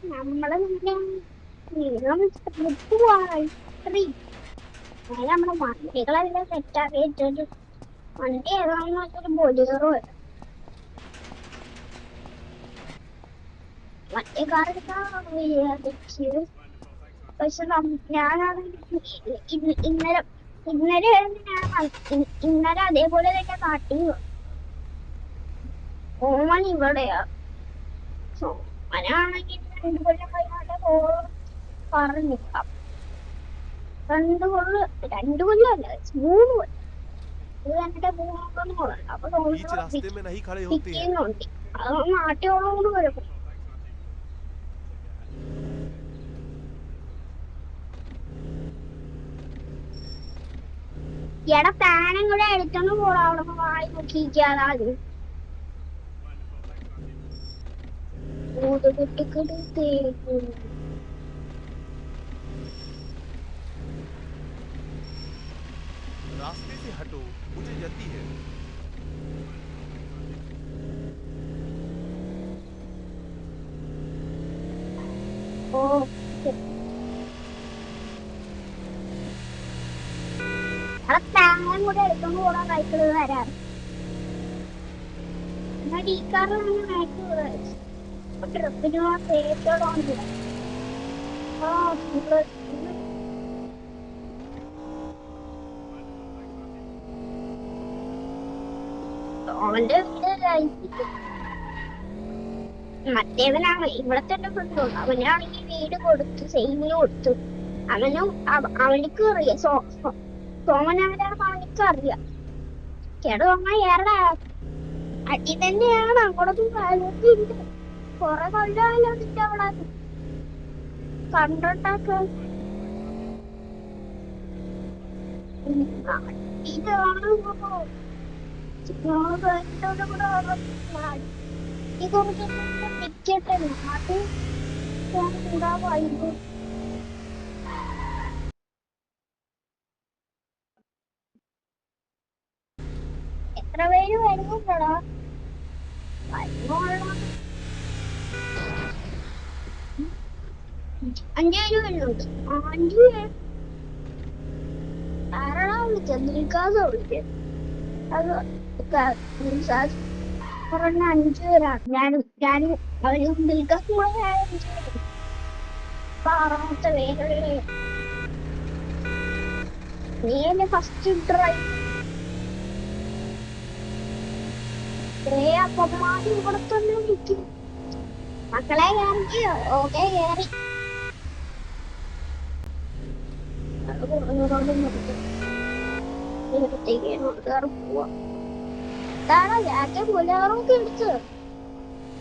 നമ്മള് പോവായി നമ്മുടെ വണ്ടികളെല്ലാം സെറ്റാക്കി ഇട്ടിട്ട് വണ്ടി ഏതാണെന്ന് വെച്ചാൽ ബൊലേറോ മറ്റേ കാർ വിചാരിച്ച്. പക്ഷെ ഞാനാണെങ്കിൽ ഇന്നലെ ഇന്നലെ ഇന്നലെ അതേപോലെ തന്നെ കാട്ടി. ഓമൻ ഇവിടെയാ. സോമനാണെങ്കിൽ 2 കൊല്ലം കഴിഞ്ഞാൽ പറഞ്ഞു. 2 കൊല്ലം അല്ല 3 കൊല്ലം. ഇത് എന്റെ 3 കൊല്ലം അപ്പൊ बीच रास्ते में नहीं खड़े होते हैं। പിക്കുന്നുണ്ട്. അത് നാട്ടിയോളോട് വരും. എടാ ഫാനും കൂടെ എടുത്തോണ്ട് പോടാ. അവിടെ വായി നോക്കിയിരിക്കാതെ रास्ते से हटो, मुझे जल्दी है। ഓ എടാ ഫാനും കൂടെ എടുത്തോണ്ട് പോടാ. സൈക്കിള് വരാം. എന്നിട്ട് ഈ കാറിലാണ് ട്രിപ്പിന് സേഫോടുണ്ട്. ആ അവന്റെ വീട് മറ്റേവനാണ് ഇവിടത്തെ ഫ്രണ്ട്. അവനാണെങ്കിൽ വീട് കൊടുത്തു, സെയിമിന് കൊടുത്തു. അവനിക്ക് അറിയാം സോമനാരാണെന്ന് അവനിക്ക് അറിയാം. കേടുവന്ന ഏറെ അടി തന്നെയാണ്. അങ്ങോട്ടൊന്നും കാര്യത്തില്ല. കൊറേ കൊല്ലമല്ലോ നിന്റെ അവിടെ കണ്ടോണ്ടാക്ക. ഇതാണ് ടിക്കറ്റ് നാട്ടിൽ കൂടാ വൈകും. എത്ര പേര് വരുന്നുണ്ടടാ? 5 പേര് വരുന്നുണ്ട്. 5 പേര് ആരാടാ വിളിച്ചത്? നിൽക്കാതെ വിളിച്ചത്. അത് പറഞ്ഞ 5 പേരാണ്. ഞാനും അവരും നിൽക്കാതെ കൂടെ 5 പേര്. 6ാമത്തെ പേരല്ലേ നീ എന്നെ ഫസ്റ്റ് ഡ്രൈവ്. അപ്പന്മാര് ഇവിടെ തന്നെ വിളിക്കും. മക്കളെ കയറിയോ? ഓക്കെ കയറി. പോവാ. ഇതാണോ ജാക്കെ പുലാറൊക്കെ എടുത്ത്.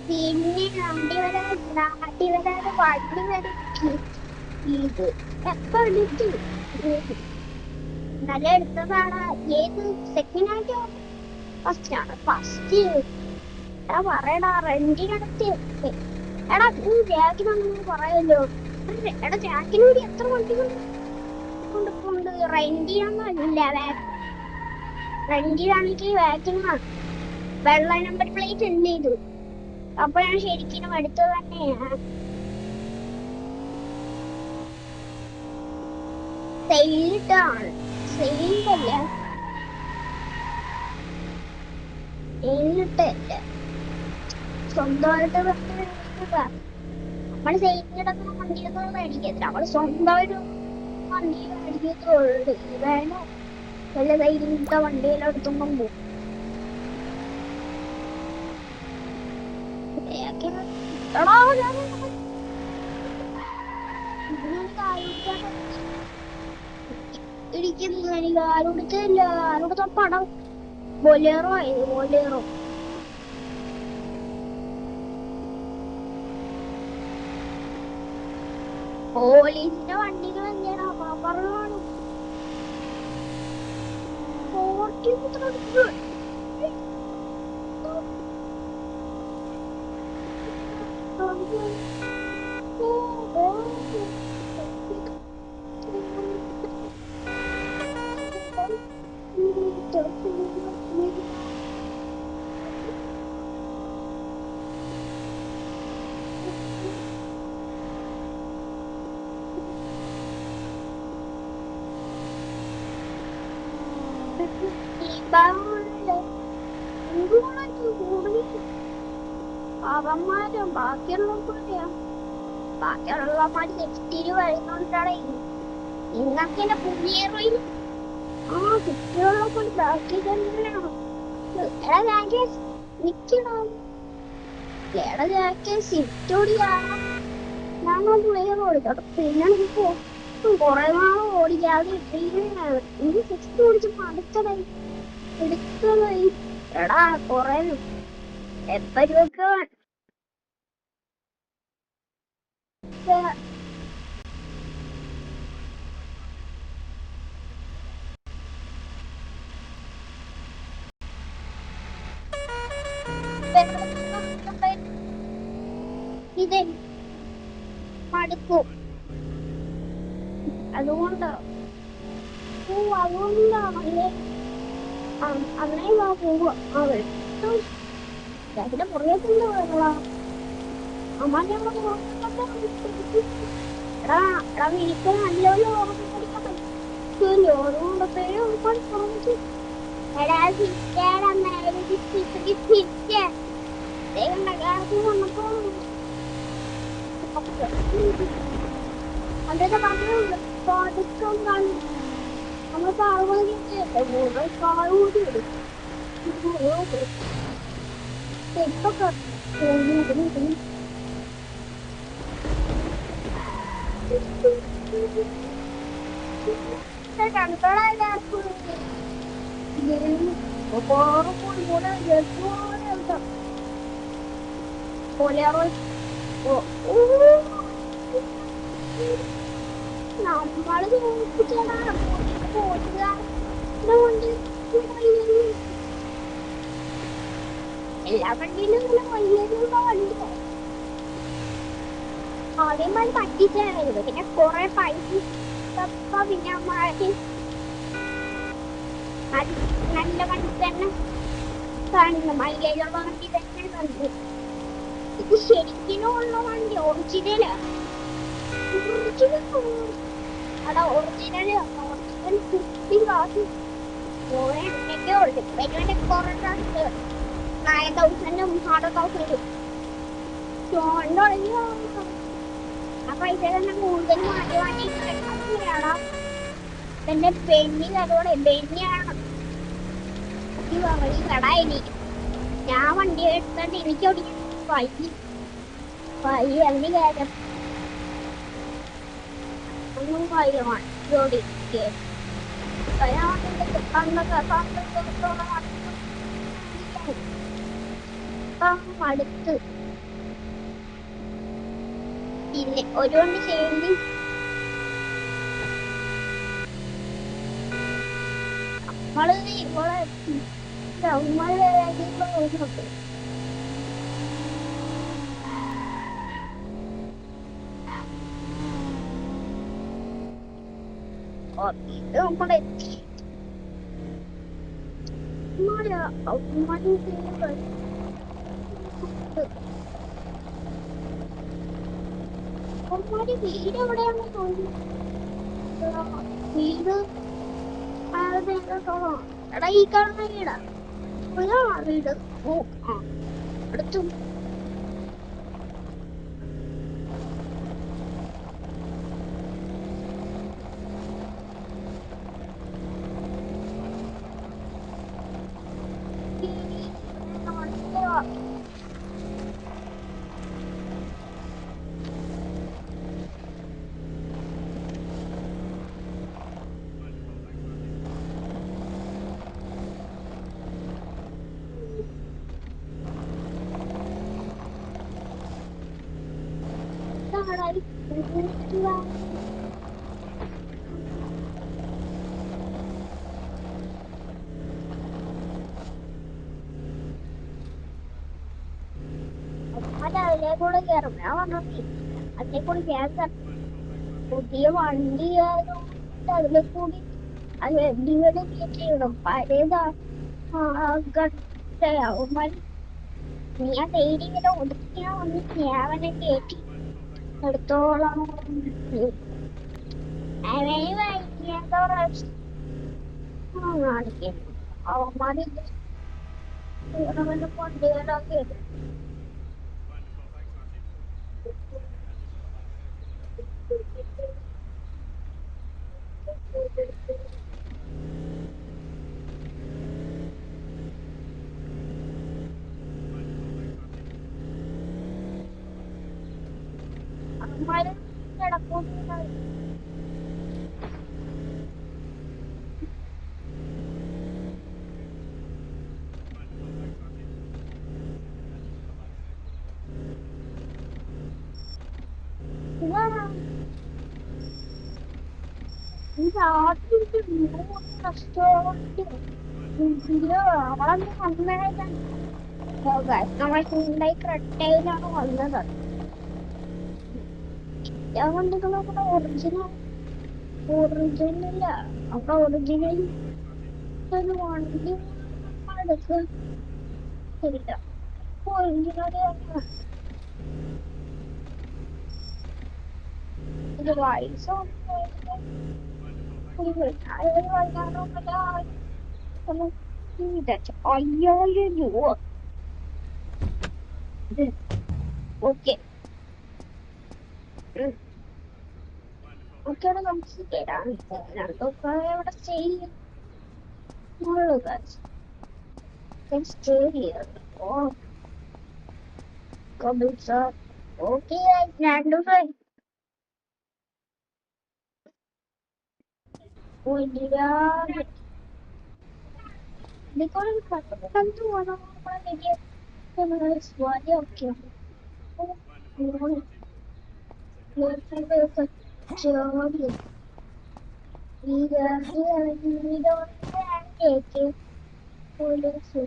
പിന്നെ നാട്ടി വരാതെ വണ്ടി വരെ ഇത് എപ്പോ എടുത്തു. നല്ല എടുത്തതാണ്. ഏത് സെക്കൻഡ് ആയിട്ടോ ഫസ്റ്റ് ആണ്? ഫസ്റ്റ് പറയടാ. റെന്റിനടുത്ത് എടാ നീ ജാക്കിനൊന്നും പറയല്ലോ. എടാ ജാക്കിന് വേണ്ടി എത്ര വണ്ടികളുണ്ട്. റെന്റിനൊന്നുമില്ല. റെന്റിനാണെങ്കിൽ വാക്കിനാണ്. വെള്ള നമ്പർ പ്ലേറ്റ് ഉണ്ട് ഇത്. അപ്പൊ ഞാൻ ശരിക്കും എടുത്തത് തന്നെയാണ്. സെയിലിട്ടാണ്. സെയിലല്ല, സെയിലിട്ടല്ല. സ്വന്തമായിട്ട് നമ്മള് സെയിലിടക്കുന്ന വണ്ടിയൊന്നും മേടിക്കത്തില്ല. നമ്മള് സ്വന്തമായിട്ട് വണ്ടി മേടിക്കത്തുള്ളൂ. വേണോ വല്ല സെയിലിട്ട വണ്ടിയിലെടുത്തൊന്നും പോകും. ഇരിക്കുന്നു. എനിക്ക് ആരോടുത്തില്ല. ആരോടത്ത പടം ബൊലേറോ ആയത്. ബൊലേറോ പോലീസിന്റെ വണ്ടികൾ എന്തിനാ പറഞ്ഞു. അവന്മാരും ബാക്കിയുള്ളവന്മാരെയാ ബാക്കിയുള്ളവന്മാര് സെറ്റിന് വരുന്നുണ്ടാടേ ഇന്നൊക്കെ പുതിയ ആ കുട്ടികളൊക്കെ ബാക്കി തന്നെയാണ് എടാ ജാക്കേസ് നിക്കണം എടാ ജാക്കേസ് സിറ്റോടിയാ ഞാൻ പ്ലെയർ ഓടിക്കട്ടെ പിന്നെ എനിക്ക് കൊറേ നാൾ ഓടിക്കാതെ ഇട്ടിരിക്കുകയാണ് എനിക്ക് സിക്സ് ഓടിച്ച് മടുത്തതായി എടുത്തതായി എടാ കൊറേ എപ്പോഴൊക്കെ ഇത് മടുക്കും അതുകൊണ്ടാ അതുകൊണ്ടാണല്ലേ അങ്ങനെ പോവുക അതിന്റെ പുറകെത്തുണ്ട് വേണോടാ അമ്മ ഞങ്ങൾ എടാ എടാ എനിക്ക് നല്ലോണം ഓർമ്മ പഠിക്കാൻ പറ്റുമല്ലോ അതുകൊണ്ടൊക്കെയും ഒരുപാട് കുറച്ച് എടാ സിറ്റേടാ നേരെ സിറ്റ് വന്നപ്പോ അതൊക്കെ പറഞ്ഞുള്ളൂ പതുക്കം കാണും നമ്മൾ പാടുമ്പോൾ കാളൂടി വരും ഇപ്പൊക്കെ കണ്ടോളാം നമ്മള് നോക്കിച്ചാണ് കൊണ്ട് എല്ലാ വണ്ടിയിലും ഇങ്ങനെ വലിയൊരു വണ്ടി ആദ്യമായി പറ്റിച്ചായിരുന്നു പിന്നെ കൊറേ പൈസ പിന്നെ അമ്മക്ക് നല്ല വണ്ടി തന്നെ കാണുന്നു മൈലേജുള്ള വണ്ടി തന്നെ കണ്ടു ഇത് ശരിക്കിനുള്ള വണ്ടി ഒറിജിനല് അടാ ഒറിജിനല് ഒറിജിനൽ 50,000 എന്തൊക്കെ ഉണ്ട് പിന്നെ കുറെ 9,000 100,000 ചോണ്ടൊഴിഞ്ഞു ആ പൈസ തന്നെ കൂടുതൽ മാറ്റി വാങ്ങിയാടാ എന്റെ പെണ്ണി അതോടെ ബെന്നിയാണ് കടായി ഞാൻ വണ്ടി എടുത്തോണ്ട് എനിക്ക് ഓടിക്കാൻ വഴി എന്ത് കാര്യം ഒന്നും കാര്യമാണ് ജോലിക്ക് അടുത്ത് പിന്നെ ഒരു വണ്ടി ചെയ്യേണ്ടി നമ്മള് ഇവിടെ നോക്കുന്നുണ്ട് ഇത് നമ്മുടെ വീട് എവിടെയാണ് വീട് എടാ ഈ കാണുന്ന വീടാ വീട് ഓ ആ അടുത്തു അതിലെ കൂടെ കയറും ഞാൻ പറഞ്ഞു അതിലെ കൂടി കയറാൻ പുതിയ വണ്ടി ആയതുകൊണ്ട് അതിലെ കൂടി അത് എഡിയുടെ കയറ്റിയിടും പഴയതാ അവന്മാർ ഞാൻ ഡെയിലി ഇങ്ങനെ ഒതുക്കിയാ വന്നിട്ട് ഞാൻ അവനെ കയറ്റി എടുത്തോളം അവന് വൈകിയ കാണിക്കുന്നു അവന്മാരില്ല കൊണ്ടുപോയാലൊക്കെ അവന്മാര് കിടക്കുന്ന ഇതാണ് ഈ രാത്രി റെസ്റ്റോറന്റ് അവളന്ന് വന്നേക്കാണ് നമ്മൾ ഹ്യുണ്ടായി ക്രെറ്റയിലാണ് വന്നത് അതുകൊണ്ട് നമ്മുടെ ഒറിജിനൽ അപ്പൊ ഒറിജിനൽ ഒരു വണ്ടി എടുക്കില്ല ഒറിജിനൽ ഇത് പൈസ അയ്യായിരം രൂപ ഓക്കെ ഓക്കെയാണ് നമുക്ക് തരാം രണ്ടൊക്കെ ഇവിടെ സ്റ്റേ ചെയ്യുന്നുള്ളൂ സ്റ്റേ ചെയ്യുന്നത് ഓ ഓക്കെ രണ്ടു പെട്ടെന്ന് പോകണം നമ്മളെ വലിയ ഓക്കെ ജോലി ഈ കേക്ക് പോലീസ്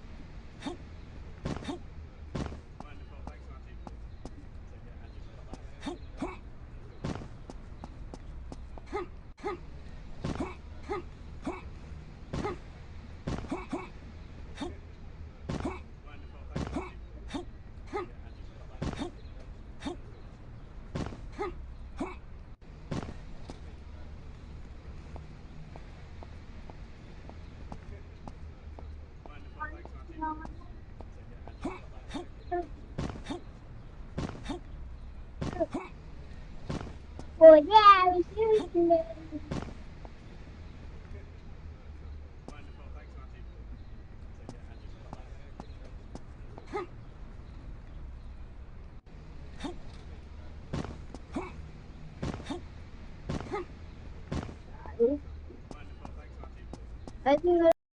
ഒരു ആവശ്യമില്ല അത്